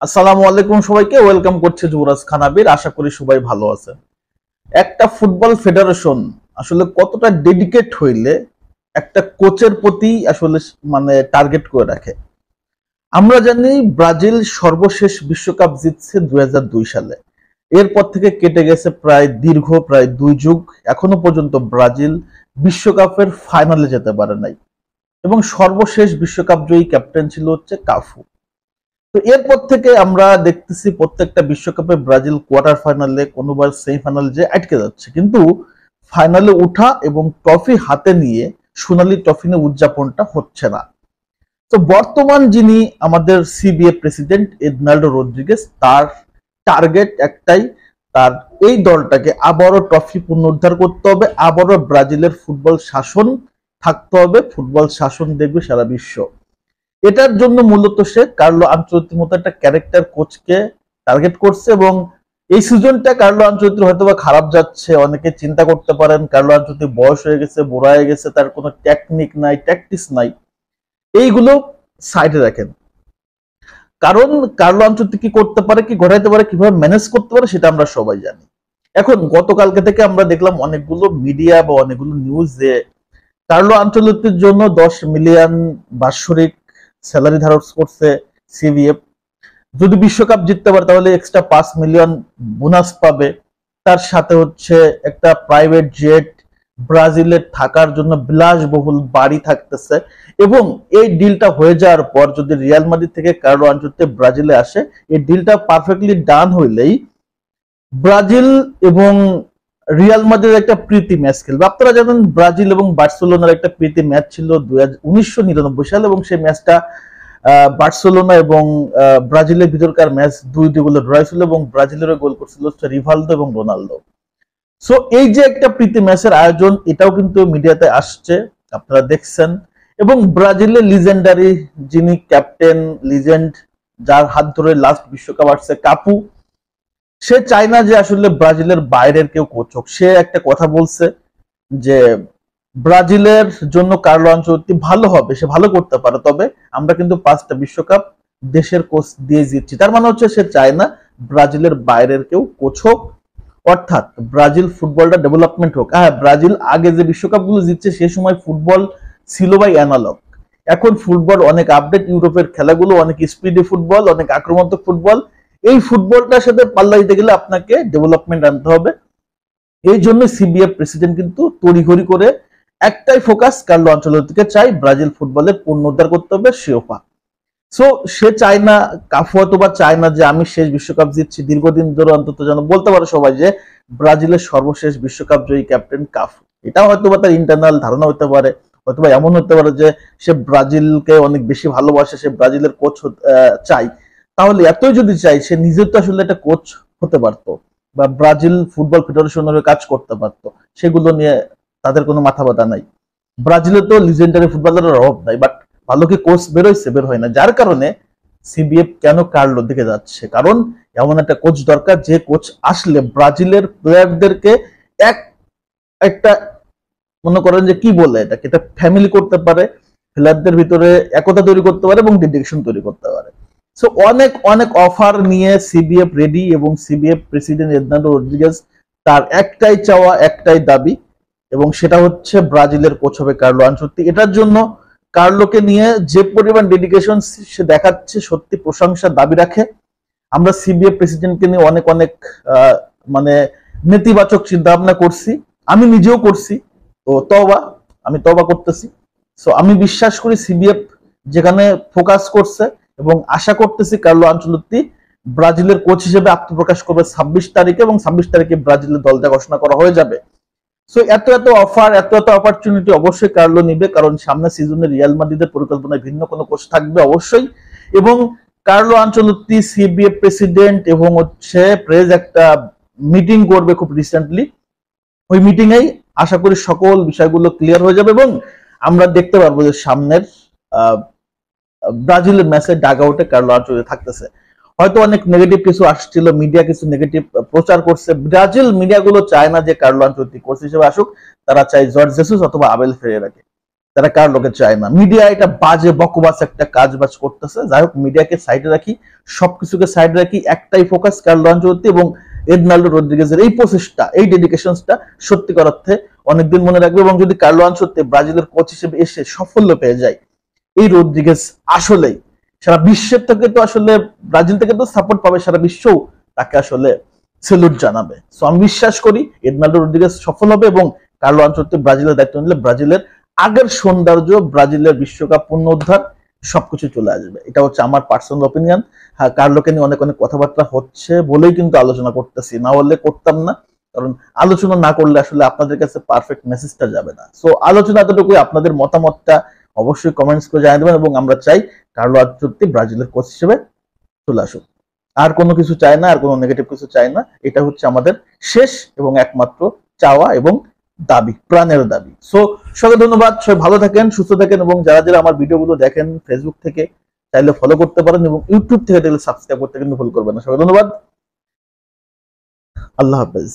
আসসালামু আলাইকুম সবাইকে ওয়েলকাম করছে যুবরাজ খান আবির। আশা করি সবাই ভালো আছে। একটা ফুটবল ফেডারেশন আসলে কতটা ডেডিকেট হইলে একটা কোচের প্রতি আসলে মানে টার্গেট করে রাখে। আমরা জানি ব্রাজিল সর্বশেষ বিশ্বকাপ জিতছে 2002 সালে। এরপর থেকে কেটে গেছে প্রায় 2 যুগ। এখনো পর্যন্ত ব্রাজিল বিশ্বকাপের ফাইনালে যেতে পারে নাই এবং সর্বশেষ বিশ্বকাপ জয়ী ক্যাপ্টেন ছিল হচ্ছে কাফু। তো এরপর থেকে আমরা দেখতেছি প্রত্যেকটা বিশ্বকাপে ব্রাজিল কোয়ার্টার ফাইনালে কোনোবার সেমিফাইনালে যে আটকে যাচ্ছে, কিন্তু ফাইনালে ওঠা এবং ট্রফি হাতে নিয়ে সোনালী ট্রফি নিয়ে উদযাপনটা হচ্ছে না। তো বর্তমান যিনি আমাদের সিবিএ প্রেসিডেন্ট এডনাল্ডো রদ্রিগেজ, তার টার্গেট একটাই, তার এই দলটাকে আবারও ট্রফি পুনরুদ্ধার করতে হবে, আবারও ব্রাজিলের ফুটবল শাসন থাকতে হবে, ফুটবল শাসন দেখবে সারা বিশ্ব। এটার জন্য মূলত সে কার্লো আনচেলত্তির মতো একটা ক্যারেক্টার কোচকে টার্গেট করছে। এবং এই সিজনটা কার্লো আনচেলত্তির হয়তো বা খারাপ যাচ্ছে, অনেকে চিন্তা করতে পারেন কার্লো আনচেলত্তি বয়স হয়ে গেছে, বুড়া হয়ে গেছে, তার কোনো টেকনিক নাই, ট্যাকটিস নাই। এইগুলো সাইডে রাখেন, কারণ কার্লো আনচেলত্তি কি করতে পারে, কি ঘটাইতে পারে, কিভাবে ম্যানেজ করতে পারে সেটা আমরা সবাই জানি। এখন গতকালকে থেকে আমরা দেখলাম অনেকগুলো মিডিয়া বা অনেকগুলো নিউজ যে কার্লো আনচেলত্তির জন্য 10 মিলিয়ন বাৎসরিক স্যালারি ধারণ করছে সিভিএফ। যদি বিশ্বকাপ জিততে পারে তাহলে এক্সট্রা 5 মিলিয়ন বোনাস পাবে। তার সাথে হচ্ছে একটা প্রাইভেট জেট, ব্রাজিলের থাকার জন্য বিলাসবহুল বাড়ি থাকতেছে। এবং এই ডিলটা হয়ে যাওয়ার পর যদি রিয়াল মাদ্রিদ থেকে কার্লো আনচেলত্তি ব্রাজিলে আসে, এই ডিলটা পারফেক্টলি ডান হইলেই ব্রাজিল এবং রিয়াল মাদ্রিদ একটা প্রীতি ম্যাচ খেলবে। আপনারা জানেন ব্রাজিল এবং বার্সেলোনার একটা প্রীতি ম্যাচ ছিল 1999 সালে, এবং সেই ম্যাচটা বার্সেলোনা এবং ব্রাজিলের ভিতরকার ম্যাচ 2-2 গোলে ড্র ছিল এবং ব্রাজিলের গোল করছিল রিভালদো এবং রোনালদো। সো এই যে একটা প্রীতি ম্যাচের আয়োজন, এটাও কিন্তু মিডিয়াতে আসছে, আপনারা দেখছেন। এবং ব্রাজিলের লিজেন্ডারি যিনি ক্যাপ্টেন, লিজেন্ড, যার হাত ধরে লাস্ট বিশ্বকাপ আসছে কাপু, সে চায় না যে আসলে ব্রাজিলের বাইরের কেউ কোচ হোক। সে একটা কথা বলছে যে ব্রাজিলের জন্য কার্লো আনচেলত্তি ভালো হবে, সে ভালো করতে পারে, তবে আমরা কিন্তু 5টা বিশ্বকাপ দেশের কোচ দিয়ে জিতছি। তার মানে হচ্ছে সে চায় না ব্রাজিলের বাইরের কেউ কোচ হোক, অর্থাৎ ব্রাজিল ফুটবলটা ডেভেলপমেন্ট হোক। হ্যাঁ, ব্রাজিল আগে যে বিশ্বকাপগুলো জিতছে সে সময় ফুটবল ছিল ভাই অ্যানালগ। এখন ফুটবল অনেক আপডেট, ইউরোপের খেলাগুলো অনেক স্পিডি ফুটবল, অনেক আক্রমণাত্মক ফুটবল। এই ফুটবলটার সাথে পাল্লা দিতে গেলে আপনাকে ডেভেলপমেন্ট আনতে হবে। এই জন্য সিবিএফ প্রেসিডেন্ট কিন্তু তড়িঘড়ি করে একটাই ফোকাস, কার্লো আনচেলত্তিকে চাই ব্রাজিল ফুটবলের পুনরুদ্ধার করতে হবে, শিরোপা। সো সে চায় না, কাফু অথবা চায় না যে আমি শেষ বিশ্বকাপ জিতছি, দীর্ঘদিন ধরে অন্তত যেন বলতে পারে সবাই যে ব্রাজিলের সর্বশেষ বিশ্বকাপ জয়ী ক্যাপ্টেন কাফু। এটা হয়তো বা তার ইন্টারনাল ধারণা হতে পারে, হয়তো বা এমন হতে পারে যে সে ব্রাজিলকে অনেক বেশি ভালোবাসে, সে ব্রাজিলের কোচ চাই। তাহলে এতই যদি চাই, সে নিজে তো আসলে একটা কোচ হতে পারতো বা ব্রাজিল ফুটবল ফেডারেশনের কাজ করতে পারতো। সেগুলো নিয়ে তাদের কোনো মাথা ব্যথা নাই। ব্রাজিলে তো লিজেন্ডারি ফুটবলারের অভাব নাই, বাট ভালো কি কোচ বেরোইছে? বের হয় না। যার কারণে সিবিএফ কেন কার্লোর দিকে যাচ্ছে, কারণ এমন একটা কোচ দরকার যে কোচ আসলে ব্রাজিলের প্লেয়ারদেরকে এক একটা মনে করেন যে কি বলে এটাকে, এটা ফ্যামিলি করতে পারে, প্লেয়ারদের ভিতরে একতা তৈরি করতে পারে এবং ডেডিকেশন তৈরি করতে পারে। সো অনেক অনেক অফার নিয়ে সিবিএফ রেডি, এবং সিবিএফ প্রেসিডেন্ট এডনাল্ডো রদ্রিগেজ তার একটাই চাওয়া, একটাই দাবি, এবং সেটা হচ্ছে ব্রাজিলের কোচ হবে কার্লো আনচেলত্তি। এটার জন্য কার্লোকে নিয়ে যে পরিমাণ ডেডিকেশন সে দেখাচ্ছে, সত্যি প্রশংসার দাবি রাখে। আমরা সিবিএফ প্রেসিডেন্টকে নিয়ে অনেক অনেক মানে নেতিবাচক চিন্তা ভাবনা করছি, আমি নিজেও করছি। তো আমি তওবা করতেছি। সো আমি বিশ্বাস করি সিবিএফ যেখানে ফোকাস করছে, এবং আশা করতেছি কার্লো আনচেলত্তি ব্রাজিলের কোচ হিসেবে আত্মপ্রকাশ করবে 26 তারিখে, এবং 26 তারিখে ব্রাজিলের দলটা ঘোষণা করা হয়ে যাবে। সো এত এত অফার, এত এত অপরচুনিটি অবশ্যই কার্লো নিবে, কারণ সামনে সিজনে রিয়াল মাদ্রিদের পরিকল্পনায় ভিন্ন কোনো কোচ থাকবে অবশ্যই। এবং কার্লো আনচেলত্তি, সিবিএফ প্রেসিডেন্ট এবং হচ্ছে প্রেস একটা মিটিং করবে খুব রিসেন্টলি। ওই মিটিং এই আশা করি সকল বিষয়গুলো ক্লিয়ার হয়ে যাবে, এবং আমরা দেখতে পারবো যে সামনের ব্রাজিলের ম্যাচে ডাগ আউটে কার্লো আনচেলত্তি থাকতেছে। হয়তো অনেক নেগেটিভ কিছু আসছিল, মিডিয়া কিছু নেগেটিভ প্রচার করছে। ব্রাজিল মিডিয়াগুলো চায় না যে কার্লো আনচেলত্তি কোচ হিসেবে আসুক, তারা চায় জর্জ জেসুস অথবা আবেল ফেরেরাকে। তারা কার্লোকে চায় না। মিডিয়া এটা বাজে বকবাস একটা কাজ বাজ করতেছে। যাই হোক, মিডিয়াকে সাইডে রাখি, সবকিছুকে সাইডে রাখি, একটাই ফোকাস কার্লো আনচেলত্তি এবং এডনাল্ডো রদ্রিগেজের এই প্রচেষ্টা, এই ডেডিকেশনসটা সত্যিকার অর্থে অনেকদিন মনে রাখবে। এবং যদি কার্লো আনচেলত্তি ব্রাজিলের কোচ হিসেবে এসে সাফল্য পেয়ে যায়, এই রদ্রিগেজ আসলেই সারা বিশ্বের থেকে তো আসলে ব্রাজিল থেকে তো সাপোর্ট পাবে, সারা বিশ্বও তাকে আসলে সেলুট জানাবে। সো আমি বিশ্বাস করি এডনাল্ডো রদ্রিগেজ সফল হবে এবং কার্লো আনচেলত্তি ব্রাজিলের দায়িত্ব নিলে ব্রাজিলের আগের সৌন্দর্য, ব্রাজিলের বিশ্বকাপ পুনরুদ্ধার সবকিছু চলে আসবে। এটা হচ্ছে আমার পার্সোনাল অপিনিয়ন। হ্যাঁ, কার্লোকে নিয়ে অনেক অনেক কথাবার্তা হচ্ছে বলেই কিন্তু আলোচনা করতেছি, না হলে করতাম না। কারণ আলোচনা না করলে আসলে আপনাদের কাছে পারফেক্ট মেসেজটা যাবে না। সো আলোচনা এতটুকুই। আপনাদের মতামতটা অবশ্যই কমেন্টস করে জানিয়ে দেবেন এবং আমরা চাই কার্লো আনচেলত্তি ব্রাজিলের কোচ হিসেবে চলে আসুক। আর কোনো কিছু চাই না, আর কোনো নেগেটিভ কিছু চাই না। এটা হচ্ছে আমাদের শেষ এবং একমাত্র চাওয়া এবং দাবি, প্রাণের দাবি। সো সবাই ধন্যবাদ, সবাই ভালো থাকেন, সুস্থ থাকেন এবং যারা যারা আমার ভিডিওগুলো দেখেন ফেসবুক থেকে চাইলে ফলো করতে পারেন এবং ইউটিউব থেকে দেখলে সাবস্ক্রাইব করতে কিন্তু ভুল করবেন না। সবাই ধন্যবাদ, আল্লাহ হাফেজ।